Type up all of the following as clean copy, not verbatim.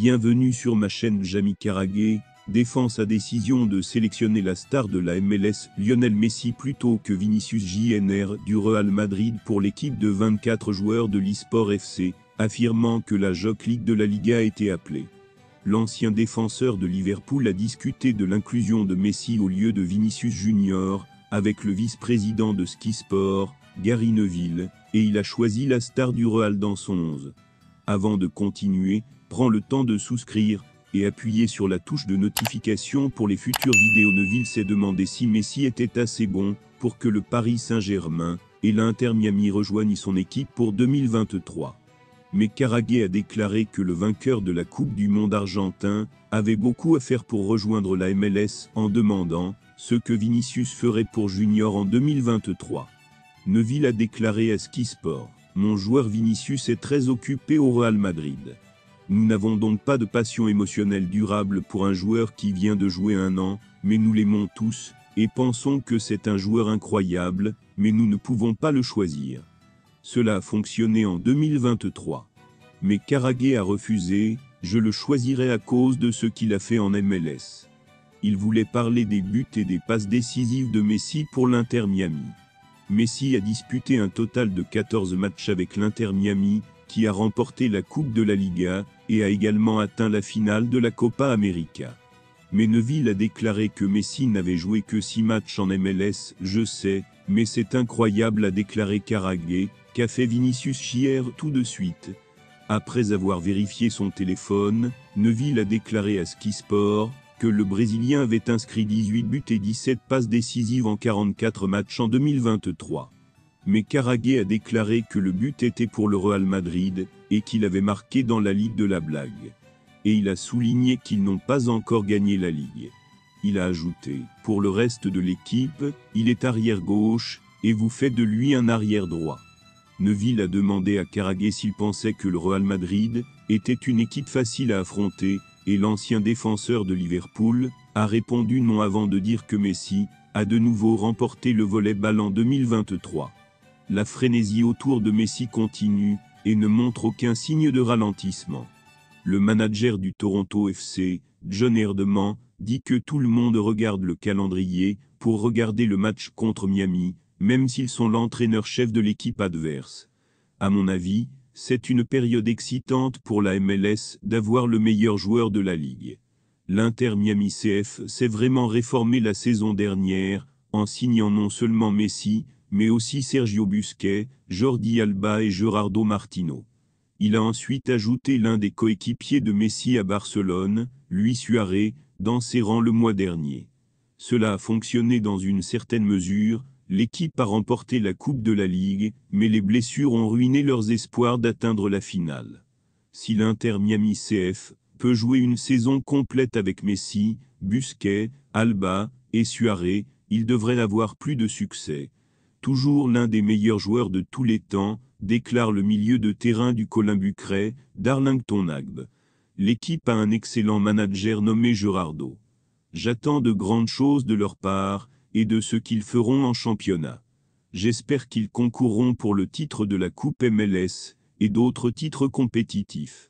Bienvenue sur ma chaîne. Jamie Carragher défend sa décision de sélectionner la star de la MLS, Lionel Messi, plutôt que Vinicius Jr. du Real Madrid pour l'équipe de 24 joueurs de l'eSport FC, affirmant que la Joc League de la Liga a été appelée. L'ancien défenseur de Liverpool a discuté de l'inclusion de Messi au lieu de Vinicius Jr. avec le vice-président de Sky Sport, Gary Neville, et il a choisi la star du Real dans son 11. Avant de continuer, prends le temps de souscrire et appuyer sur la touche de notification pour les futures vidéos. Neville s'est demandé si Messi était assez bon pour que le Paris Saint-Germain et l'Inter Miami rejoignent son équipe pour 2023. Mais Carragher a déclaré que le vainqueur de la Coupe du Monde argentin avait beaucoup à faire pour rejoindre la MLS, en demandant ce que Vinicius ferait pour Junior en 2023. Neville a déclaré à Sky Sport: « Mon joueur Vinicius est très occupé au Real Madrid. Nous n'avons donc pas de passion émotionnelle durable pour un joueur qui vient de jouer 1 an, mais nous l'aimons tous, et pensons que c'est un joueur incroyable, mais nous ne pouvons pas le choisir. Cela a fonctionné en 2023. Mais Carragher a refusé, je le choisirai à cause de ce qu'il a fait en MLS. » Il voulait parler des buts et des passes décisives de Messi pour l'Inter Miami. Messi a disputé un total de 14 matchs avec l'Inter Miami, qui a remporté la Coupe de la Liga, et a également atteint la finale de la Copa América. Mais Neville a déclaré que Messi n'avait joué que 6 matchs en MLS. « Je sais, mais c'est incroyable », a déclaré Carragher, qu'a fait Vinicius Jr. tout de suite. Après avoir vérifié son téléphone, Neville a déclaré à Sky Sport que le Brésilien avait inscrit 18 buts et 17 passes décisives en 44 matchs en 2023. Mais Carragher a déclaré que le but était pour le Real Madrid, et qu'il avait marqué dans la Ligue de la blague. Et il a souligné qu'ils n'ont pas encore gagné la Ligue. Il a ajouté: « Pour le reste de l'équipe, il est arrière-gauche, et vous faites de lui un arrière-droit. » Neville a demandé à Carragher s'il pensait que le Real Madrid était une équipe facile à affronter, et l'ancien défenseur de Liverpool a répondu non avant de dire que Messi a de nouveau remporté le volley-ball en 2023. La frénésie autour de Messi continue et ne montre aucun signe de ralentissement. Le manager du Toronto FC, John Herdman, dit que tout le monde regarde le calendrier pour regarder le match contre Miami, même s'ils sont l'entraîneur-chef de l'équipe adverse. À mon avis, c'est une période excitante pour la MLS d'avoir le meilleur joueur de la Ligue. L'Inter Miami CF s'est vraiment réformé la saison dernière, en signant non seulement Messi, mais aussi Sergio Busquets, Jordi Alba et Gerardo Martino. Il a ensuite ajouté l'un des coéquipiers de Messi à Barcelone, Luis Suarez, dans ses rangs le mois dernier. Cela a fonctionné dans une certaine mesure. L'équipe a remporté la Coupe de la Ligue, mais les blessures ont ruiné leurs espoirs d'atteindre la finale. Si l'Inter Miami CF peut jouer une saison complète avec Messi, Busquets, Alba et Suarez, il devrait avoir plus de succès. Toujours l'un des meilleurs joueurs de tous les temps, déclare le milieu de terrain du Columbus, Darlington Nagbe. L'équipe a un excellent manager nommé Gerardo. J'attends de grandes choses de leur part, et de ce qu'ils feront en championnat. J'espère qu'ils concourront pour le titre de la Coupe MLS, et d'autres titres compétitifs.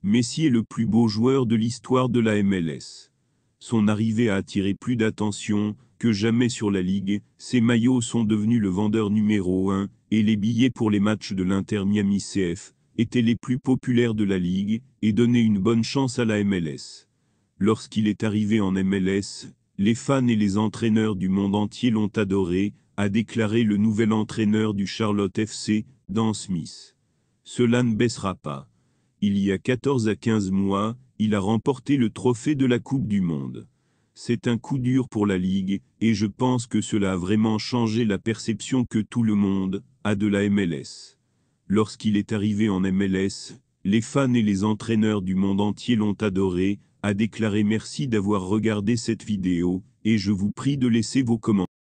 Messi est le plus beau joueur de l'histoire de la MLS. Son arrivée a attiré plus d'attention que jamais sur la Ligue, ses maillots sont devenus le vendeur numéro 1, et les billets pour les matchs de l'Inter Miami CF étaient les plus populaires de la Ligue, et donnaient une bonne chance à la MLS. Lorsqu'il est arrivé en MLS, les fans et les entraîneurs du monde entier l'ont adoré, a déclaré le nouvel entraîneur du Charlotte FC, Dan Smith. Cela ne baissera pas. Il y a 14 à 15 mois, il a remporté le trophée de la Coupe du Monde. C'est un coup dur pour la Ligue, et je pense que cela a vraiment changé la perception que tout le monde a de la MLS. Lorsqu'il est arrivé en MLS, les fans et les entraîneurs du monde entier l'ont adoré, a déclaré. Merci d'avoir regardé cette vidéo, et je vous prie de laisser vos commentaires.